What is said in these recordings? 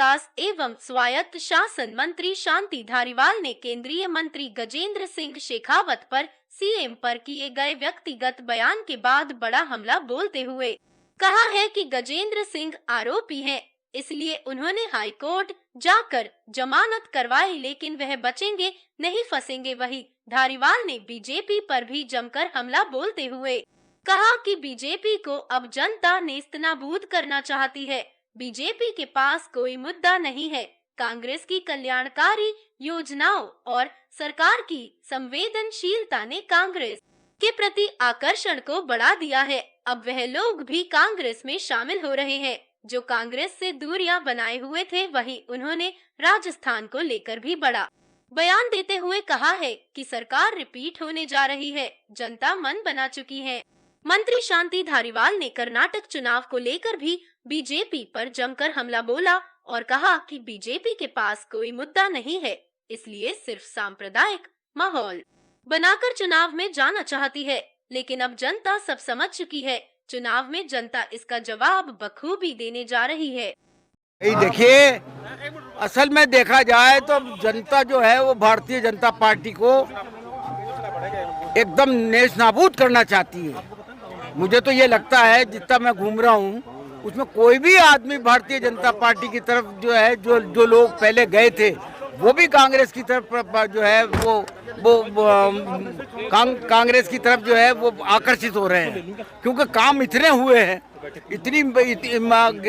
विकास एवं स्वायत्त शासन मंत्री शांति धारीवाल ने केंद्रीय मंत्री गजेंद्र सिंह शेखावत पर सीएम पर किए गए व्यक्तिगत बयान के बाद बड़ा हमला बोलते हुए कहा है कि गजेंद्र सिंह आरोपी हैं, इसलिए उन्होंने हाई कोर्ट जाकर जमानत करवाई, लेकिन वह बचेंगे नहीं फंसेंगे। वही धारीवाल ने बीजेपी पर भी जमकर हमला बोलते हुए कहा कि बीजेपी को अब जनता नेस्तनाबूद करना चाहती है। बीजेपी के पास कोई मुद्दा नहीं है। कांग्रेस की कल्याणकारी योजनाओं और सरकार की संवेदनशीलता ने कांग्रेस के प्रति आकर्षण को बढ़ा दिया है। अब वह लोग भी कांग्रेस में शामिल हो रहे हैं जो कांग्रेस से दूरियां बनाए हुए थे। वहीं उन्होंने राजस्थान को लेकर भी बड़ा बयान देते हुए कहा है कि सरकार रिपीट होने जा रही है, जनता मन बना चुकी है। मंत्री शांति धारीवाल ने कर्नाटक चुनाव को लेकर भी बीजेपी पर जमकर हमला बोला और कहा कि बीजेपी के पास कोई मुद्दा नहीं है, इसलिए सिर्फ सांप्रदायिक माहौल बनाकर चुनाव में जाना चाहती है। लेकिन अब जनता सब समझ चुकी है। चुनाव में जनता इसका जवाब बखूबी देने जा रही है। देखिए, असल में देखा जाए तो जनता जो है वो भारतीय जनता पार्टी को एकदम नेस्तनाबूद करना चाहती है। मुझे तो ये लगता है, जितना मैं घूम रहा हूँ उसमें कोई भी आदमी भारतीय जनता पार्टी की तरफ जो है, जो लोग पहले गए थे वो भी कांग्रेस की तरफ जो है कांग्रेस की तरफ जो है वो आकर्षित हो रहे हैं, क्योंकि काम इतने हुए हैं,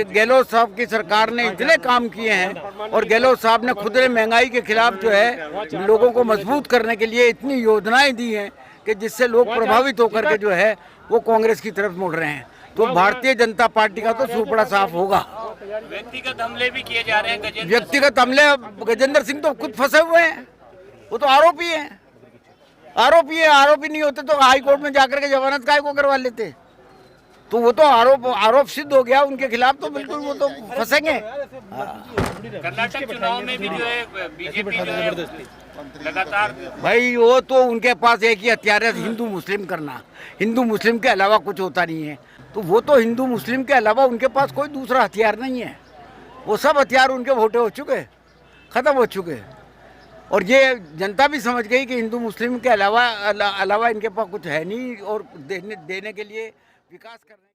गहलोत साहब की सरकार ने इतने काम किए हैं और गहलोत साहब ने खुद ने महंगाई के खिलाफ जो है लोगों को मजबूत करने के लिए इतनी योजनाएं दी हैं कि जिससे लोग प्रभावित होकर के जो है वो कांग्रेस की तरफ मुड़ रहे हैं। तो भारतीय जनता पार्टी का तो सूपड़ा साफ होगा। व्यक्तिगत हमले भी किए जा रहे हैं। व्यक्तिगत हमले, गजेंद्र सिंह तो खुद फंसे हुए हैं, वो तो आरोपी है। आरोपी नहीं होते तो हाई कोर्ट में जाकर के जमानत काहे को करवा लेते। तो वो तो आरोप सिद्ध हो गया उनके खिलाफ, तो बिल्कुल वो तो फंसेंगे। कर्नाटक चुनाव में भी जो है बीजेपी लगातार, भाई वो तो उनके पास एक ही हथियार है, हिंदू मुस्लिम करना। हिंदू मुस्लिम के अलावा कुछ होता नहीं है। तो वो तो हिंदू मुस्लिम के अलावा उनके पास कोई दूसरा हथियार नहीं है। वो सब हथियार उनके वोटे हो चुके, खत्म हो चुके। और ये जनता भी समझ गई कि हिंदू मुस्लिम के अलावा इनके पास कुछ है नहीं और देने के लिए विकास करने